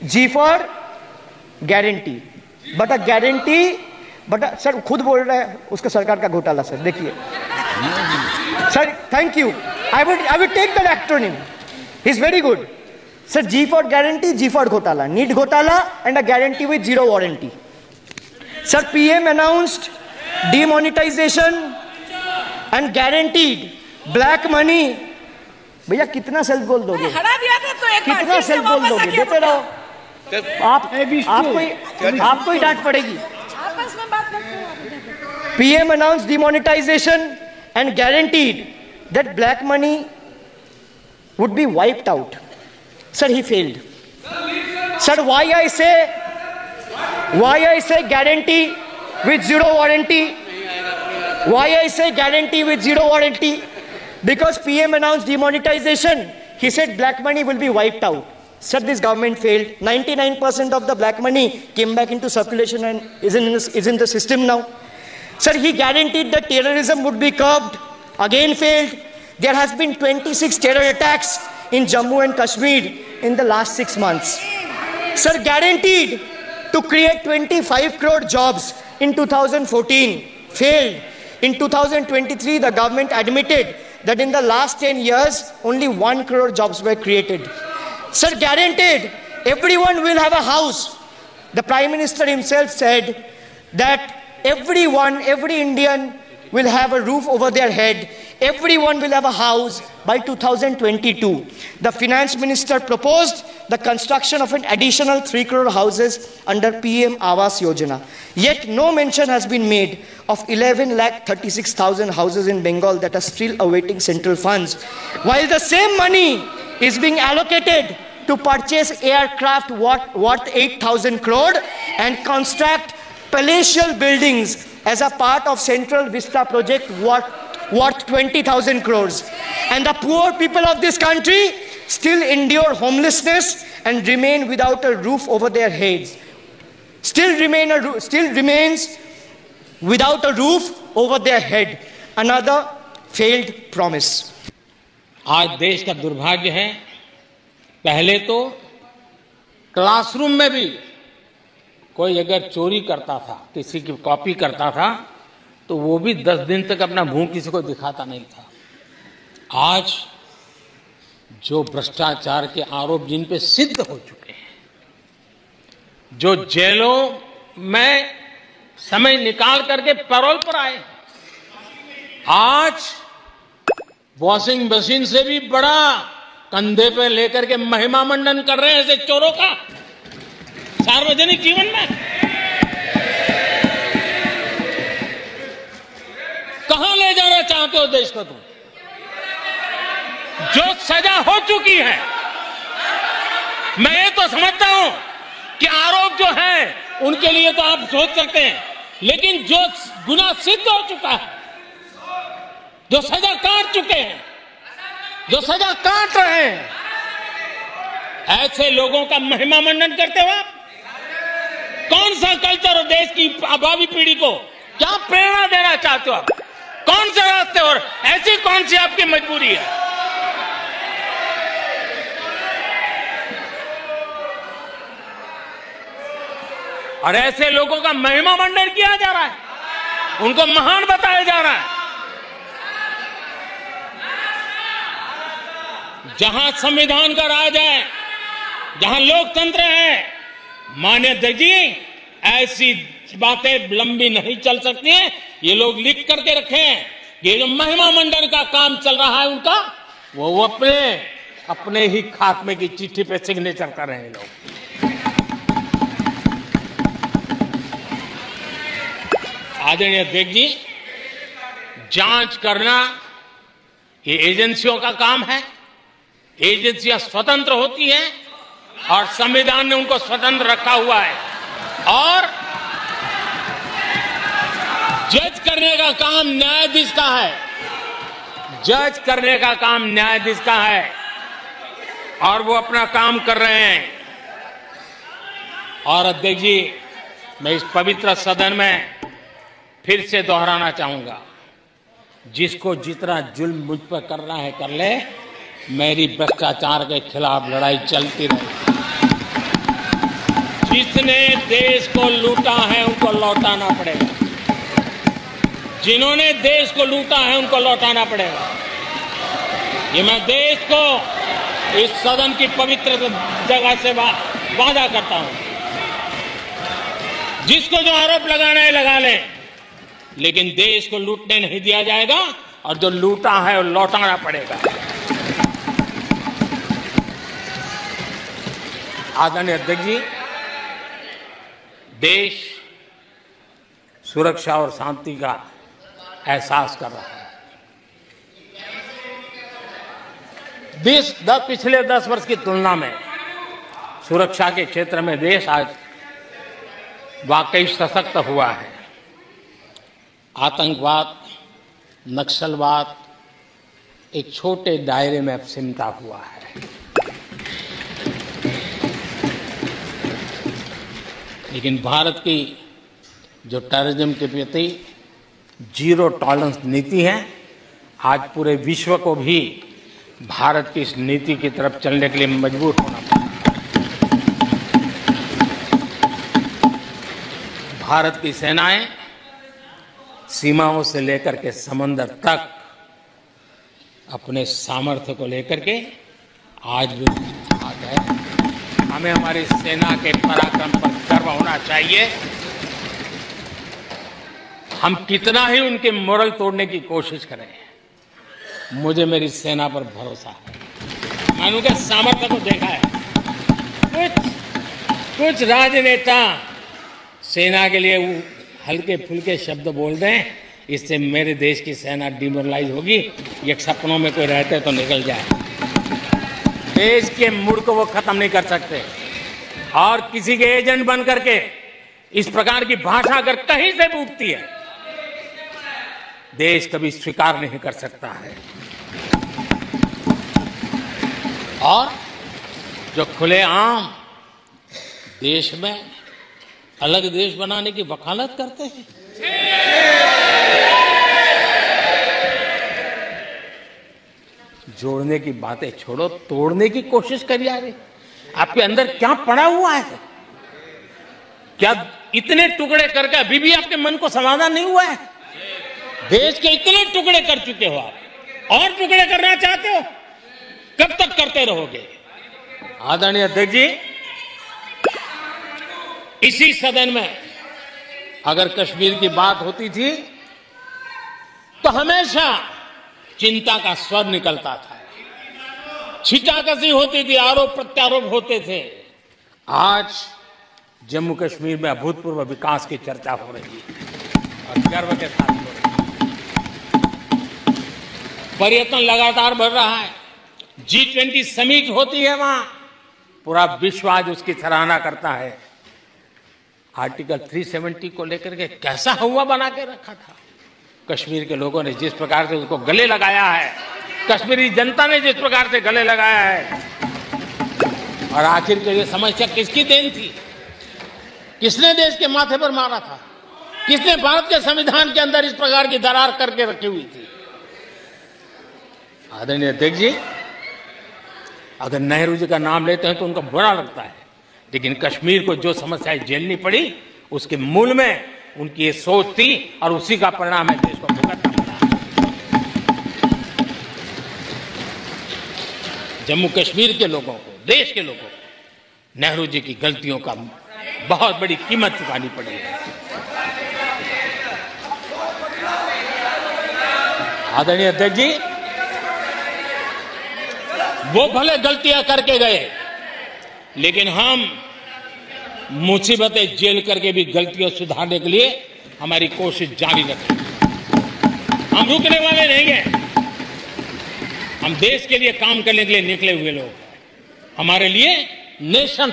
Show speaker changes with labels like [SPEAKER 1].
[SPEAKER 1] G for guarantee, but a guarantee, sir खुद बोल रहा है उसका सरकार का घोटाला। सर देखिए sir, thank you, I would take that acronym, he's very good. Sir, G for guarantee, G for घोटाला, need घोटाला and a guarantee with zero warranty. Sir, PM announced demonetization and guaranteed black money. भैया कितना self goal दोगे, कितना self goal दोगे, देते रहो आपको ही डांट पड़ेगी। PM announced demonetization and guaranteed that black money would be wiped out. Sir, he failed. Sir, why I say guarantee with zero warranty? Why I say guarantee with zero warranty? Because PM announced demonetization. He said black money will be wiped out. Sir, this government failed. 99% of the black money came back into circulation and is in the system now. Sir, he guaranteed that terrorism would be curbed. Again failed. There has been 26 terror attacks in Jammu and Kashmir in the last 6 months. Sir, guaranteed to create 25 crore jobs in 2014. Failed. In 2023, the government admitted that in the last 10 years, only 1 crore jobs were created. Sir, guaranteed everyone will have a house. The Prime Minister himself said that everyone, every Indian will have a roof over their head. Everyone will have a house by 2022. The Finance Minister proposed the construction of an additional 3 crore houses under PM Awas Yojana. Yet no mention has been made of 11,36,000 houses in Bengal that are still awaiting central funds, while the same money is being allocated to purchase aircraft worth 8,000 crore and construct palatial buildings as a part of Central Vista project worth 20,000 crores. And the poor people of this country still endure homelessness and remain without a roof over their heads. Still remains without a roof over their head. Another failed promise.
[SPEAKER 2] आज देश का दुर्भाग्य है, पहले तो classroom में भी कोई अगर चोरी करता था, किसी की कॉपी करता था, तो वो भी 10 दिन तक अपना मुंह किसी को दिखाता नहीं था। आज जो भ्रष्टाचार के आरोप जिन पे सिद्ध हो चुके हैं, जो जेलों में समय निकाल करके पैरोल पर आए, आज वॉशिंग मशीन से भी बड़ा कंधे पे लेकर के महिमा मंडन कर रहे हैं ऐसे चोरों का सार्वजनिक जीवन में। कहां ले जाना चाहते हो देश को तुम? जो सजा हो चुकी है, मैं ये तो समझता हूं कि आरोप जो है उनके लिए तो आप सोच सकते हैं, लेकिन जो गुनाह सिद्ध हो चुका है, जो सजा काट चुके हैं, जो सजा काट रहे हैं, ऐसे लोगों का महिमा मंडन करते हो आप? कौन सा कल्चर और देश की भावी पीढ़ी को क्या प्रेरणा देना चाहते हो आप? कौन से रास्ते और ऐसी कौन सी आपकी मजबूरी है? और ऐसे लोगों का महिमा मंडन किया जा रहा है, उनको महान बताया जा रहा है। जहां संविधान का राज है, जहां लोकतंत्र है, माननीय अध्यक्ष जी, ऐसी बातें लंबी नहीं चल सकती हैं। ये लोग लिख करके रखे हैं, ये जो महिमा मंडन का काम चल रहा है उनका, वो अपने ही खात्मे की चिट्ठी पे सिग्नेचर कर रहे हैं लोग। आदरणीय अध्यक्ष जी, जांच करना ये एजेंसियों का काम है। एजेंसियां स्वतंत्र होती हैं और संविधान ने उनको स्वतंत्र रखा हुआ है, और जज करने का काम न्यायाधीश का है। जज करने का काम न्यायाधीश का है और वो अपना काम कर रहे हैं। और अध्यक्ष जी, मैं इस पवित्र सदन में फिर से दोहराना चाहूंगा, जिसको जितना जुल्म मुझ पर करना है कर ले, मेरी भ्रष्टाचार के खिलाफ लड़ाई चलती रहे। जिसने देश को लूटा है उनको लौटाना पड़ेगा। जिन्होंने देश को लूटा है उनको लौटाना पड़ेगा। ये मैं देश को इस सदन की पवित्र जगह से वादा करता हूं। जिसको जो आरोप लगाना है लगा लें, लेकिन देश को लूटने नहीं दिया जाएगा और जो लूटा है वो लौटाना पड़ेगा। आदरणीय अध्यक्ष जी, देश सुरक्षा और शांति का एहसास कर रहा है। पिछले 10 वर्ष की तुलना में सुरक्षा के क्षेत्र में देश आज वाकई सशक्त हुआ है। आतंकवाद, नक्सलवाद एक छोटे दायरे में अब सिमटा हुआ है। लेकिन भारत की जो टेररिज्म के प्रति जीरो टॉलरेंस नीति है, आज पूरे विश्व को भी भारत की इस नीति की तरफ चलने के लिए मजबूर होना पड़ा। भारत की सेनाएं सीमाओं से लेकर के समंदर तक अपने सामर्थ्य को लेकर के आज भी आ गए। हमें हमारी सेना के पराक्रम पर गर्व होना चाहिए। हम कितना ही उनके मोरल तोड़ने की कोशिश करें, मुझे मेरी सेना पर भरोसा है। मैंने उनके सामर्थ्य को देखा है। कुछ राजनेता सेना के लिए हल्के फुल्के शब्द बोल दें, इससे मेरे देश की सेना डिमोरलाइज होगी। ये सपनों में कोई रहते तो निकल जाए। देश के मूड को वो खत्म नहीं कर सकते। और किसी के एजेंट बन करके इस प्रकार की भाषा अगर कहीं से भी उठती है, देश कभी स्वीकार नहीं कर सकता है। और जो खुलेआम देश में अलग देश बनाने की वकालत करते हैं, जोड़ने की बातें छोड़ो, तोड़ने की कोशिश करिए। यार, आपके अंदर क्या पड़ा हुआ है? क्या इतने टुकड़े करके अभी भी आपके मन को समाधान नहीं हुआ है? देश के इतने टुकड़े कर चुके हो आप, और टुकड़े करना चाहते हो? कब तक करते रहोगे? आदरणीय अध्यक्ष जी, इसी सदन में अगर कश्मीर की बात होती थी तो हमेशा चिंता का स्वर निकलता था, छिटाकशी होती थी, आरोप प्रत्यारोप होते थे। आज जम्मू कश्मीर में अभूतपूर्व विकास की चर्चा हो रही है और गर्व के साथ हो रही है। पर्यटन लगातार बढ़ रहा है। G20 समिट होती है वहां, पूरा विश्व आज उसकी सराहना करता है। आर्टिकल 370 को लेकर के कैसा हुआ बना के रखा था। कश्मीर के लोगों ने जिस प्रकार से उसको गले लगाया है, कश्मीरी जनता ने जिस प्रकार से गले लगाया है, और आखिर के ये समस्या किसकी देन थी? किसने देश के माथे पर मारा था? किसने भारत के संविधान के अंदर इस प्रकार की दरार करके रखी हुई थी? आदरणीय अध्यक्ष जी, अगर नेहरू जी का नाम लेते हैं तो उनको बुरा लगता है, लेकिन कश्मीर को जो समस्याएं झेलनी पड़ी उसके मूल में उनकी ये सोच थी और उसी का परिणाम है देश को भुगतना पड़ा। जम्मू कश्मीर के लोगों को, देश के लोगों को नेहरू जी की गलतियों का बहुत बड़ी कीमत चुकानी पड़ी है। आदरणीय अध्यक्ष जी, वो भले गलतियां करके गए, लेकिन हम मुसीबतें झेल करके भी गलतियां सुधारने के लिए हमारी कोशिश जारी रखें। हम रुकने वाले नहीं हैं। हम देश के लिए काम करने के लिए निकले हुए लोग हैं। हमारे लिए नेशन